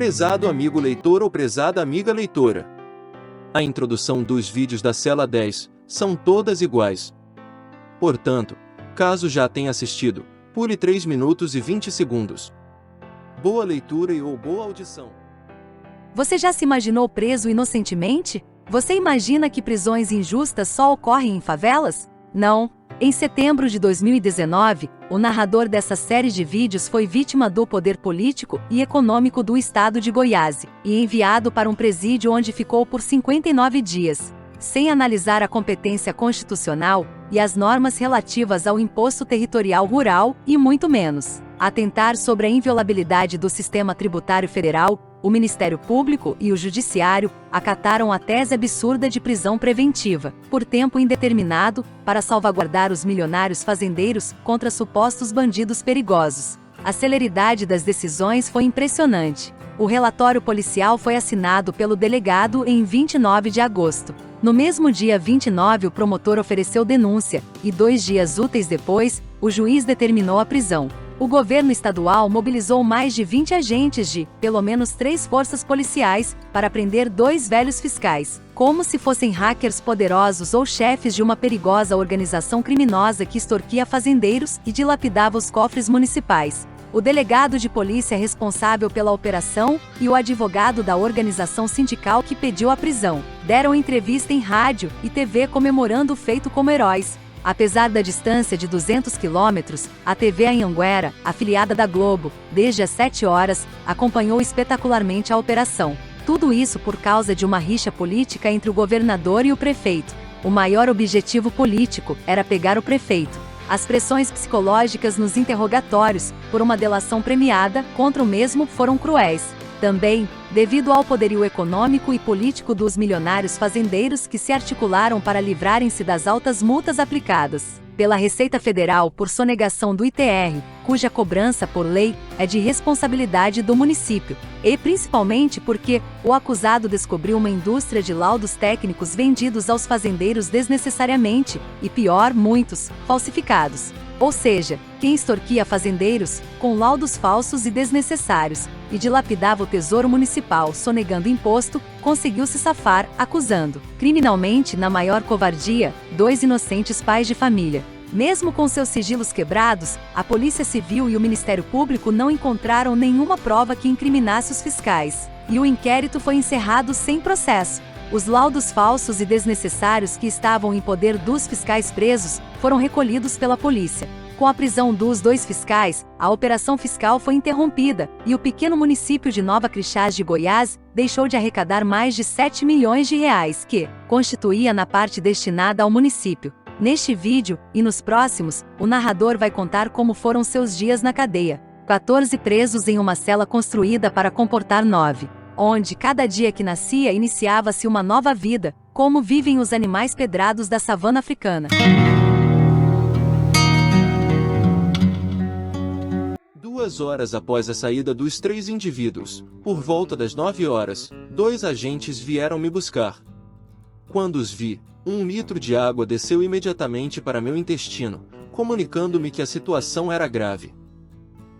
Prezado amigo leitor ou prezada amiga leitora. A introdução dos vídeos da cela 10 são todas iguais. Portanto, caso já tenha assistido, pule 3 minutos e 20 segundos. Boa leitura e ou boa audição. Você já se imaginou preso inocentemente? Você imagina que prisões injustas só ocorrem em favelas? Não. Em setembro de 2019, o narrador dessa série de vídeos foi vítima do poder político e econômico do estado de Goiás e enviado para um presídio onde ficou por 59 dias. Sem analisar a competência constitucional e as normas relativas ao imposto territorial rural e muito menos atentar sobre a inviolabilidade do sistema tributário federal, o Ministério Público e o Judiciário acataram a tese absurda de prisão preventiva, por tempo indeterminado, para salvaguardar os milionários fazendeiros contra supostos bandidos perigosos. A celeridade das decisões foi impressionante. O relatório policial foi assinado pelo delegado em 29 de agosto. No mesmo dia 29, o promotor ofereceu denúncia, e 2 dias úteis depois, o juiz determinou a prisão. O governo estadual mobilizou mais de 20 agentes de, pelo menos 3 forças policiais, para prender 2 velhos fiscais, como se fossem hackers poderosos ou chefes de uma perigosa organização criminosa que extorquia fazendeiros e dilapidava os cofres municipais. O delegado de polícia responsável pela operação e o advogado da organização sindical que pediu a prisão deram entrevista em rádio e TV comemorando o feito como heróis. Apesar da distância de 200 quilômetros, a TV Anhanguera, afiliada da Globo, desde as 7 horas, acompanhou espetacularmente a operação. Tudo isso por causa de uma rixa política entre o governador e o prefeito. O maior objetivo político era pegar o prefeito. As pressões psicológicas nos interrogatórios, por uma delação premiada, contra o mesmo foram cruéis. Também, devido ao poderio econômico e político dos milionários fazendeiros que se articularam para livrarem-se das altas multas aplicadas pela Receita Federal por sonegação do ITR, cuja cobrança por lei é de responsabilidade do município, e principalmente porque o acusado descobriu uma indústria de laudos técnicos vendidos aos fazendeiros desnecessariamente, e pior, muitos, falsificados. Ou seja, quem extorquia fazendeiros, com laudos falsos e desnecessários, e dilapidava o tesouro municipal sonegando imposto, conseguiu se safar, acusando, criminalmente na maior covardia, 2 inocentes pais de família. Mesmo com seus sigilos quebrados, a Polícia Civil e o Ministério Público não encontraram nenhuma prova que incriminasse os fiscais, e o inquérito foi encerrado sem processo. Os laudos falsos e desnecessários que estavam em poder dos fiscais presos foram recolhidos pela polícia. Com a prisão dos 2 fiscais, a operação fiscal foi interrompida e o pequeno município de Nova Crixás de Goiás deixou de arrecadar mais de 7 milhões de reais que constituía na parte destinada ao município. Neste vídeo, e nos próximos, o narrador vai contar como foram seus dias na cadeia. 14 presos em uma cela construída para comportar 9. Onde cada dia que nascia iniciava-se uma nova vida, como vivem os animais pedrados da savana africana. 2 horas após a saída dos 3 indivíduos, por volta das 9 horas, 2 agentes vieram me buscar. Quando os vi, 1 litro de água desceu imediatamente para meu intestino, comunicando-me que a situação era grave.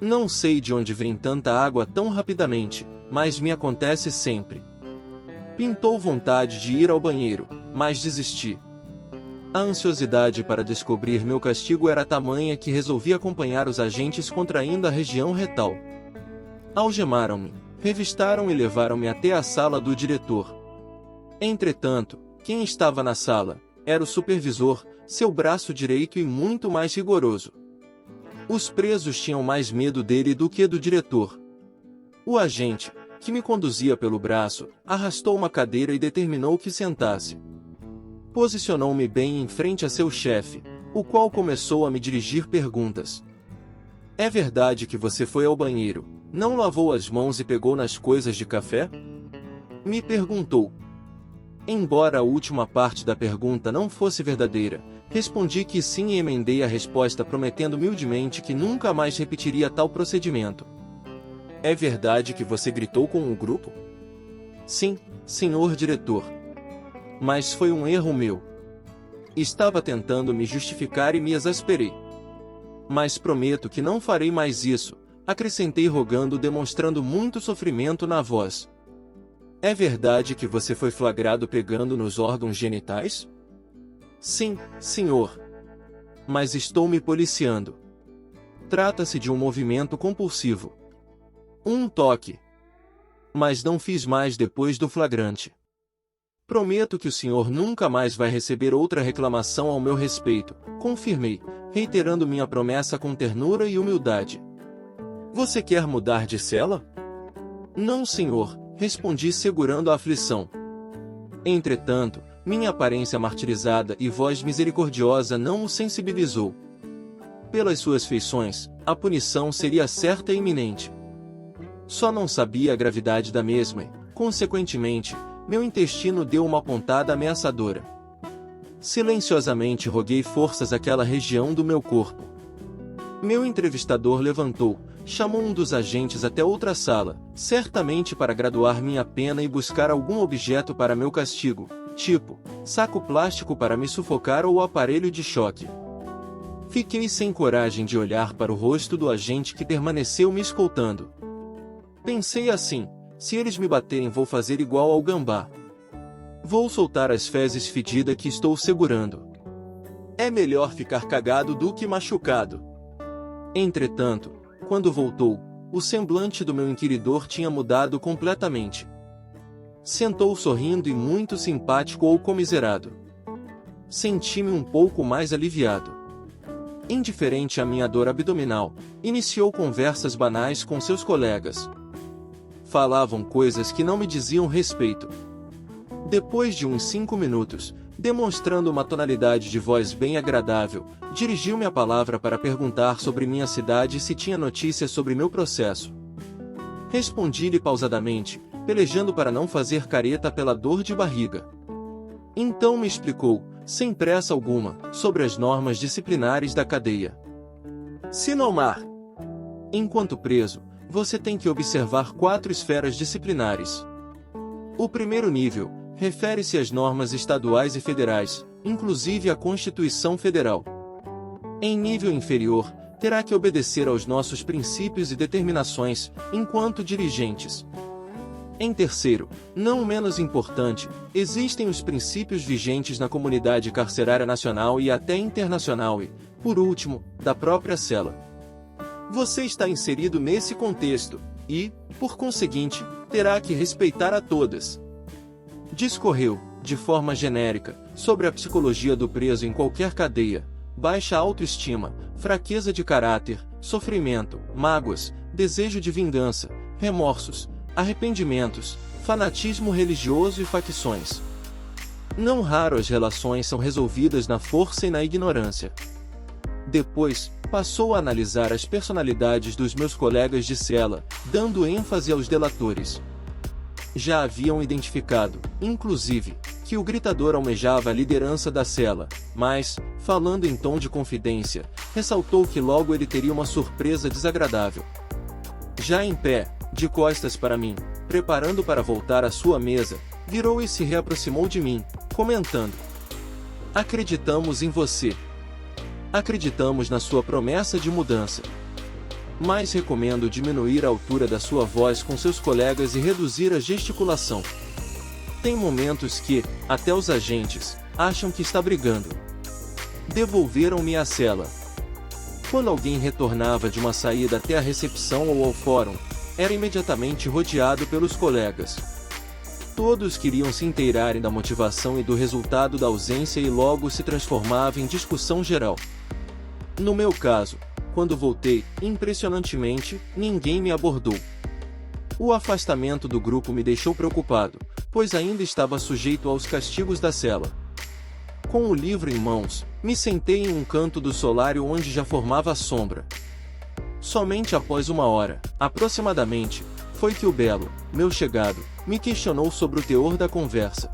Não sei de onde vem tanta água tão rapidamente, mas me acontece sempre. Pintou vontade de ir ao banheiro, mas desisti. A ansiosidade para descobrir meu castigo era tamanha que resolvi acompanhar os agentes contraindo a região retal. Algemaram-me, revistaram e levaram-me até a sala do diretor. Entretanto, quem estava na sala era o supervisor, seu braço direito e muito mais rigoroso. Os presos tinham mais medo dele do que do diretor. O agente, que me conduzia pelo braço, arrastou uma cadeira e determinou que sentasse. Posicionou-me bem em frente a seu chefe, o qual começou a me dirigir perguntas. É verdade que você foi ao banheiro, não lavou as mãos e pegou nas coisas de café? Me perguntou. Embora a última parte da pergunta não fosse verdadeira, respondi que sim e emendei a resposta prometendo humildemente que nunca mais repetiria tal procedimento. É verdade que você gritou com o grupo? Sim, senhor diretor. Mas foi um erro meu. Estava tentando me justificar e me exasperei. Mas prometo que não farei mais isso, Acrescentei rogando, demonstrando muito sofrimento na voz. É verdade que você foi flagrado pegando nos órgãos genitais? Sim, senhor. Mas estou me policiando. Trata-se de um movimento compulsivo. Um toque. Mas não fiz mais depois do flagrante. Prometo que o senhor nunca mais vai receber outra reclamação ao meu respeito, confirmei, reiterando minha promessa com ternura e humildade. Você quer mudar de cela? Não, senhor, respondi segurando a aflição. Entretanto, minha aparência martirizada e voz misericordiosa não o sensibilizou. Pelas suas feições, a punição seria certa e iminente. Só não sabia a gravidade da mesma e, consequentemente, meu intestino deu uma pontada ameaçadora. Silenciosamente roguei forças àquela região do meu corpo. Meu entrevistador levantou, chamou um dos agentes até outra sala, certamente para graduar minha pena e buscar algum objeto para meu castigo, tipo, saco plástico para me sufocar ou aparelho de choque. Fiquei sem coragem de olhar para o rosto do agente que permaneceu me escoltando. Pensei assim, se eles me baterem vou fazer igual ao gambá. Vou soltar as fezes fedidas que estou segurando. É melhor ficar cagado do que machucado. Entretanto, quando voltou, o semblante do meu inquiridor tinha mudado completamente. Sentou sorrindo e muito simpático ou comiserado. Senti-me um pouco mais aliviado. Indiferente à minha dor abdominal, iniciou conversas banais com seus colegas. Falavam coisas que não me diziam respeito. Depois de uns 5 minutos, demonstrando uma tonalidade de voz bem agradável, dirigiu-me a palavra para perguntar sobre minha cidade e se tinha notícias sobre meu processo. Respondi-lhe pausadamente, pelejando para não fazer careta pela dor de barriga. Então me explicou, sem pressa alguma, sobre as normas disciplinares da cadeia. Sinomar. Enquanto preso, você tem que observar 4 esferas disciplinares. O primeiro nível refere-se às normas estaduais e federais, inclusive à Constituição Federal. Em nível inferior, terá que obedecer aos nossos princípios e determinações, enquanto dirigentes. Em terceiro, não menos importante, existem os princípios vigentes na comunidade carcerária nacional e até internacional e, por último, da própria cela. Você está inserido nesse contexto, e, por conseguinte, terá que respeitar a todas. Discorreu, de forma genérica, sobre a psicologia do preso em qualquer cadeia, baixa autoestima, fraqueza de caráter, sofrimento, mágoas, desejo de vingança, remorsos, arrependimentos, fanatismo religioso e facções. Não raro as relações são resolvidas na força e na ignorância. Depois, passou a analisar as personalidades dos meus colegas de cela, dando ênfase aos delatores. Já haviam identificado, inclusive, que o gritador almejava a liderança da cela, mas, falando em tom de confidência, ressaltou que logo ele teria uma surpresa desagradável. Já em pé, de costas para mim, preparando para voltar à sua mesa, virou e se reaproximou de mim, comentando: Acreditamos em você. Acreditamos na sua promessa de mudança. Mas recomendo diminuir a altura da sua voz com seus colegas e reduzir a gesticulação. Tem momentos que, até os agentes, acham que está brigando. Devolveram-me à cela. Quando alguém retornava de uma saída até a recepção ou ao fórum, era imediatamente rodeado pelos colegas. Todos queriam se inteirarem da motivação e do resultado da ausência e logo se transformava em discussão geral. No meu caso, quando voltei, impressionantemente, ninguém me abordou. O afastamento do grupo me deixou preocupado, pois ainda estava sujeito aos castigos da cela. Com o livro em mãos, me sentei em um canto do solário onde já formava a sombra. Somente após 1 hora, aproximadamente, foi que o belo, meu chegado, me questionou sobre o teor da conversa.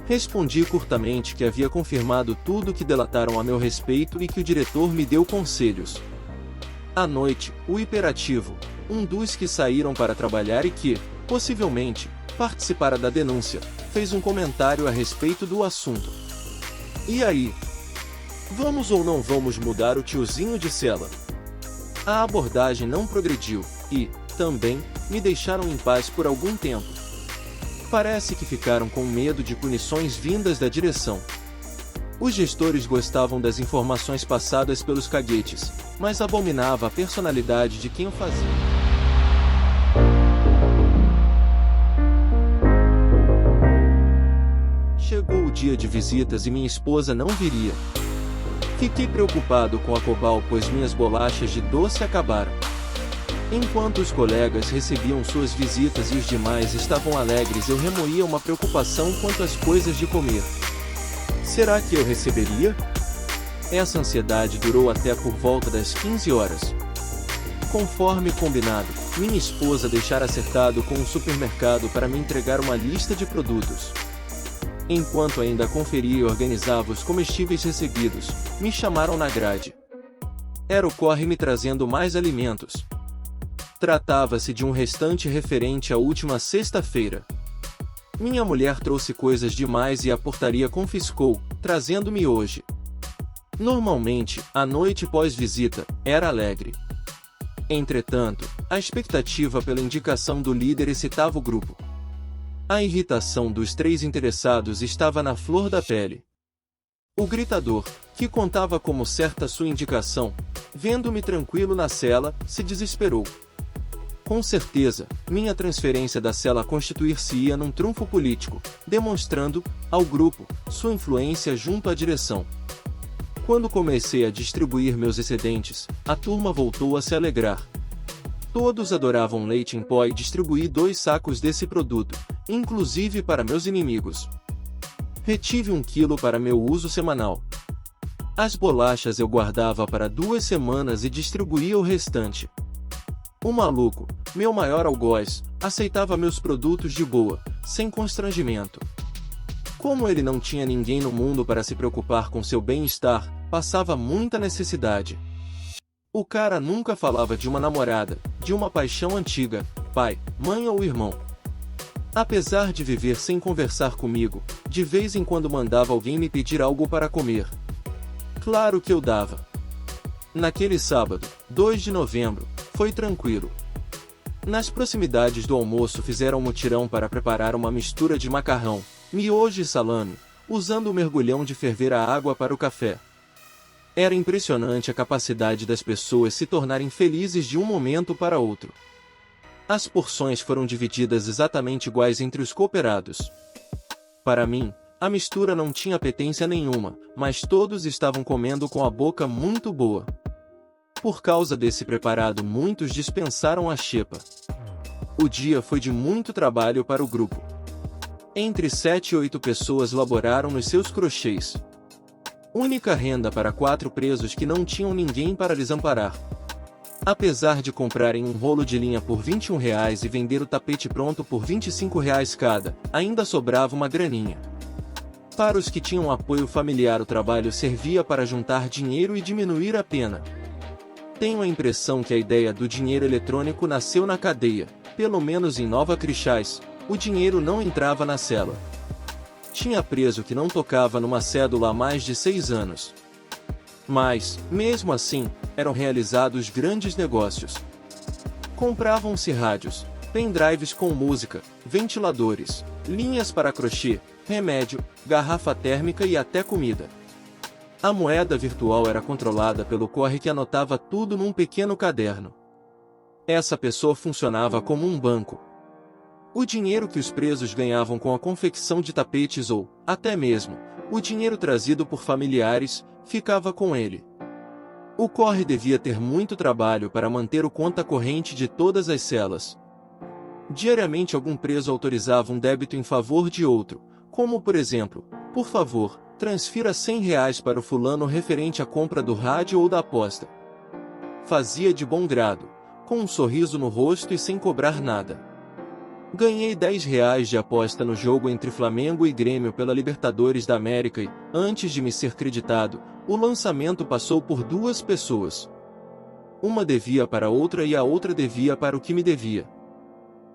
Respondi curtamente que havia confirmado tudo que delataram a meu respeito e que o diretor me deu conselhos. À noite, o hiperativo, um dos que saíram para trabalhar e que, possivelmente, participara da denúncia, fez um comentário a respeito do assunto. E aí? Vamos ou não vamos mudar o tiozinho de cela? A abordagem não progrediu e, também, me deixaram em paz por algum tempo. Parece que ficaram com medo de punições vindas da direção. Os gestores gostavam das informações passadas pelos caguetes, mas abominava a personalidade de quem o fazia. Chegou o dia de visitas e minha esposa não viria. Fiquei preocupado com a Cobal, pois minhas bolachas de doce acabaram. Enquanto os colegas recebiam suas visitas e os demais estavam alegres, eu remoía uma preocupação quanto às coisas de comer. Será que eu receberia? Essa ansiedade durou até por volta das 15 horas. Conforme combinado, minha esposa deixara acertado com o supermercado para me entregar uma lista de produtos. Enquanto ainda conferia e organizava os comestíveis recebidos, me chamaram na grade. Era o corre me trazendo mais alimentos. Tratava-se de um restante referente à última sexta-feira. Minha mulher trouxe coisas demais e a portaria confiscou, trazendo-me hoje. Normalmente, a noite pós-visita era alegre. Entretanto, a expectativa pela indicação do líder excitava o grupo. A irritação dos 3 interessados estava na flor da pele. O gritador, que contava como certa sua indicação, vendo-me tranquilo na cela, se desesperou. Com certeza, minha transferência da cela constituir-se-ia num trunfo político, demonstrando, ao grupo, sua influência junto à direção. Quando comecei a distribuir meus excedentes, a turma voltou a se alegrar. Todos adoravam leite em pó e distribuí 2 sacos desse produto, inclusive para meus inimigos. Retive 1 quilo para meu uso semanal. As bolachas eu guardava para 2 semanas e distribuía o restante. O maluco, meu maior algoz, aceitava meus produtos de boa, sem constrangimento. Como ele não tinha ninguém no mundo para se preocupar com seu bem-estar, passava muita necessidade. O cara nunca falava de uma namorada, de uma paixão antiga, pai, mãe ou irmão. Apesar de viver sem conversar comigo, de vez em quando mandava alguém me pedir algo para comer. Claro que eu dava. Naquele sábado, 2 de novembro, foi tranquilo. Nas proximidades do almoço fizeram um mutirão para preparar uma mistura de macarrão, miojo e salame, usando o mergulhão de ferver a água para o café. Era impressionante a capacidade das pessoas se tornarem felizes de um momento para outro. As porções foram divididas exatamente iguais entre os cooperados. Para mim, a mistura não tinha apetência nenhuma, mas todos estavam comendo com a boca muito boa. Por causa desse preparado, muitos dispensaram a xepa. O dia foi de muito trabalho para o grupo. Entre 7 e 8 pessoas laboraram nos seus crochês. Única renda para 4 presos que não tinham ninguém para lhes amparar. Apesar de comprarem um rolo de linha por R$ 21 e vender o tapete pronto por R$ 25 cada, ainda sobrava uma graninha. Para os que tinham apoio familiar, o trabalho servia para juntar dinheiro e diminuir a pena. Tenho a impressão que a ideia do dinheiro eletrônico nasceu na cadeia, pelo menos em Nova Crixás, o dinheiro não entrava na cela. Tinha preso que não tocava numa cédula há mais de 6 anos. Mas, mesmo assim, eram realizados grandes negócios. Compravam-se rádios, pendrives com música, ventiladores, linhas para crochê, remédio, garrafa térmica e até comida. A moeda virtual era controlada pelo corre que anotava tudo num pequeno caderno. Essa pessoa funcionava como um banco. O dinheiro que os presos ganhavam com a confecção de tapetes ou, até mesmo, o dinheiro trazido por familiares, ficava com ele. O corre devia ter muito trabalho para manter o conta corrente de todas as celas. Diariamente algum preso autorizava um débito em favor de outro, como por exemplo, por favor, transfira R$ 100 para o fulano referente à compra do rádio ou da aposta. Fazia de bom grado, com um sorriso no rosto e sem cobrar nada. Ganhei R$ 10 de aposta no jogo entre Flamengo e Grêmio pela Libertadores da América e, antes de me ser creditado, o lançamento passou por 2 pessoas. Uma devia para outra e a outra devia para o que me devia.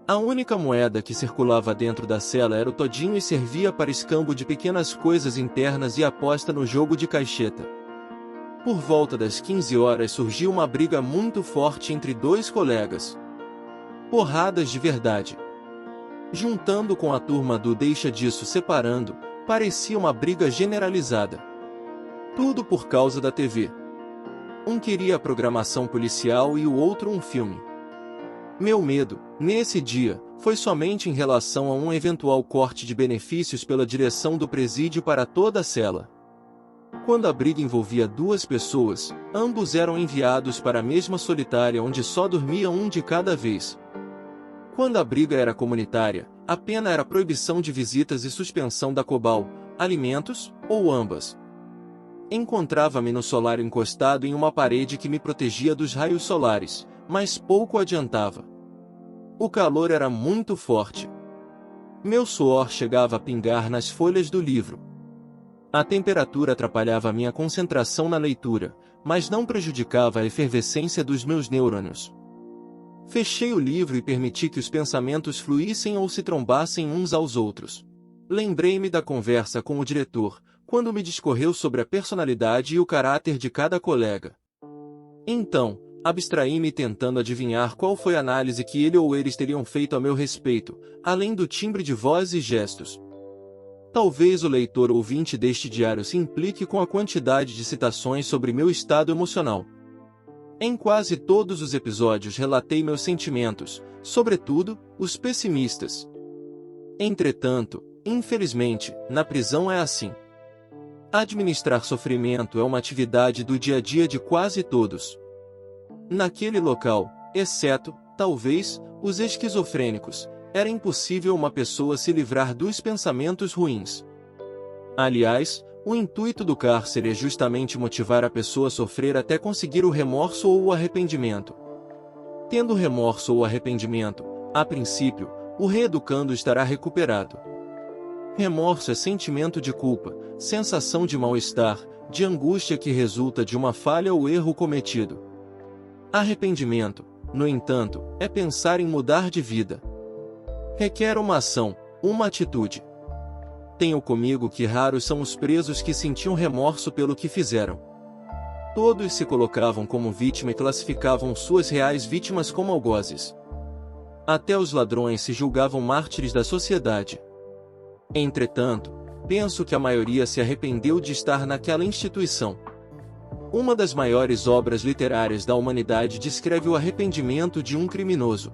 A única moeda que circulava dentro da cela era o todinho e servia para escambo de pequenas coisas internas e aposta no jogo de caixeta. Por volta das 15 horas surgiu uma briga muito forte entre dois colegas. Porradas de verdade. Juntando com a turma do deixa disso separando, parecia uma briga generalizada. Tudo por causa da TV. Um queria a programação policial e o outro um filme. Meu medo, nesse dia, foi somente em relação a um eventual corte de benefícios pela direção do presídio para toda a cela. Quando a briga envolvia duas pessoas, ambos eram enviados para a mesma solitária onde só dormia um de cada vez. Quando a briga era comunitária, a pena era proibição de visitas e suspensão da Cobal, alimentos, ou ambas. Encontrava-me no solário encostado em uma parede que me protegia dos raios solares, mas pouco adiantava. O calor era muito forte. Meu suor chegava a pingar nas folhas do livro. A temperatura atrapalhava minha concentração na leitura, mas não prejudicava a efervescência dos meus neurônios. Fechei o livro e permiti que os pensamentos fluíssem ou se trombassem uns aos outros. Lembrei-me da conversa com o diretor, quando me discorreu sobre a personalidade e o caráter de cada colega. Então, abstraí-me tentando adivinhar qual foi a análise que ele ou eles teriam feito a meu respeito, além do timbre de voz e gestos. Talvez o leitor ouvinte deste diário se implique com a quantidade de citações sobre meu estado emocional. Em quase todos os episódios relatei meus sentimentos, sobretudo, os pessimistas. Entretanto, infelizmente, na prisão é assim. Administrar sofrimento é uma atividade do dia a dia de quase todos. Naquele local, exceto, talvez, os esquizofrênicos, era impossível uma pessoa se livrar dos pensamentos ruins. Aliás, o intuito do cárcere é justamente motivar a pessoa a sofrer até conseguir o remorso ou o arrependimento. Tendo remorso ou arrependimento, a princípio, o reeducando estará recuperado. Remorso é sentimento de culpa, sensação de mal-estar, de angústia que resulta de uma falha ou erro cometido. Arrependimento, no entanto, é pensar em mudar de vida. Requer uma ação, uma atitude. Tenho comigo que raros são os presos que sentiam remorso pelo que fizeram. Todos se colocavam como vítima e classificavam suas reais vítimas como algozes. Até os ladrões se julgavam mártires da sociedade. Entretanto, penso que a maioria se arrependeu de estar naquela instituição. Uma das maiores obras literárias da humanidade descreve o arrependimento de um criminoso.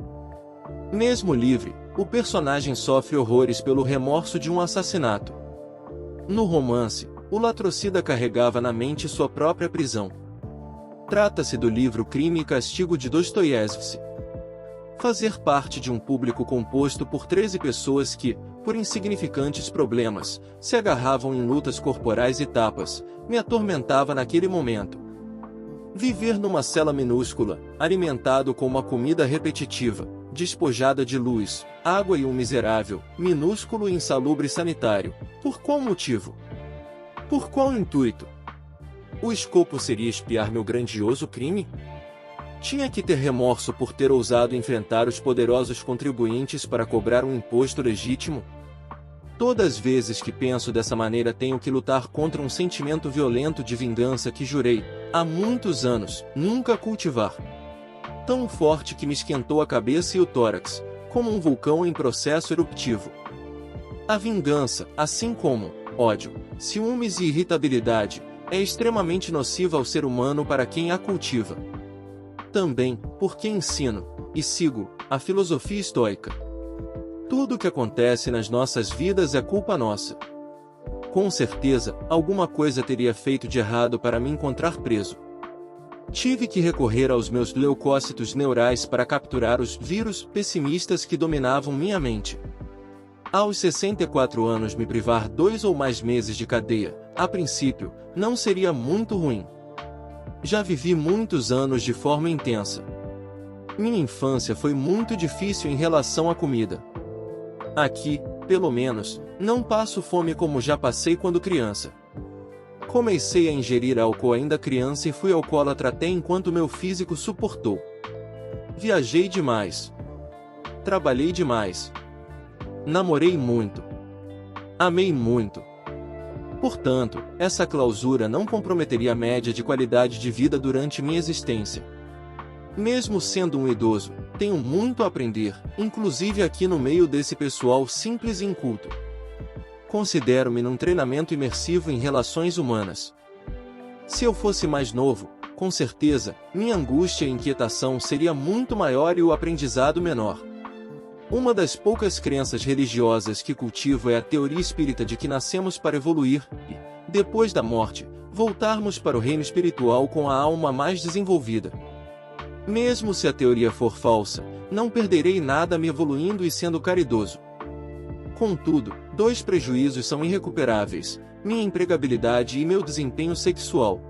Mesmo livre, o personagem sofre horrores pelo remorso de um assassinato. No romance, o latrocida carregava na mente sua própria prisão. Trata-se do livro Crime e Castigo de Dostoiévski. Fazer parte de um público composto por 13 pessoas que, por insignificantes problemas, se agarravam em lutas corporais e tapas, me atormentava naquele momento. Viver numa cela minúscula, alimentado com uma comida repetitiva, despojada de luz, água e um miserável, minúsculo e insalubre sanitário. Por qual motivo? Por qual intuito? O escopo seria espiar meu grandioso crime? Tinha que ter remorso por ter ousado enfrentar os poderosos contribuintes para cobrar um imposto legítimo? Todas as vezes que penso dessa maneira tenho que lutar contra um sentimento violento de vingança que jurei, há muitos anos, nunca cultivar. Tão forte que me esquentou a cabeça e o tórax, como um vulcão em processo eruptivo. A vingança, assim como ódio, ciúmes e irritabilidade, é extremamente nociva ao ser humano para quem a cultiva. Também, porque ensino, e sigo, a filosofia estoica. Tudo o que acontece nas nossas vidas é culpa nossa. Com certeza, alguma coisa teria feito de errado para me encontrar preso. Tive que recorrer aos meus leucócitos neurais para capturar os vírus pessimistas que dominavam minha mente. Aos 64 anos me privar 2 ou mais meses de cadeia, a princípio, não seria muito ruim. Já vivi muitos anos de forma intensa. Minha infância foi muito difícil em relação à comida. Aqui, pelo menos, não passo fome como já passei quando criança. Comecei a ingerir álcool ainda criança e fui alcoólatra até enquanto meu físico suportou. Viajei demais. Trabalhei demais. Namorei muito. Amei muito. Portanto, essa clausura não comprometeria a média de qualidade de vida durante minha existência. Mesmo sendo um idoso, tenho muito a aprender, inclusive aqui no meio desse pessoal simples e inculto. Considero-me num treinamento imersivo em relações humanas. Se eu fosse mais novo, com certeza, minha angústia e inquietação seria muito maior e o aprendizado menor. Uma das poucas crenças religiosas que cultivo é a teoria espírita de que nascemos para evoluir e, depois da morte, voltarmos para o reino espiritual com a alma mais desenvolvida. Mesmo se a teoria for falsa, não perderei nada me evoluindo e sendo caridoso. Contudo, dois prejuízos são irrecuperáveis: minha empregabilidade e meu desempenho sexual.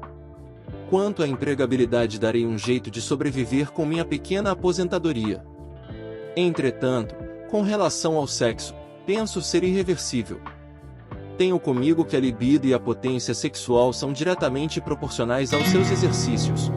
Quanto à empregabilidade, darei um jeito de sobreviver com minha pequena aposentadoria. Entretanto, com relação ao sexo, penso ser irreversível. Tenho comigo que a libido e a potência sexual são diretamente proporcionais aos seus exercícios.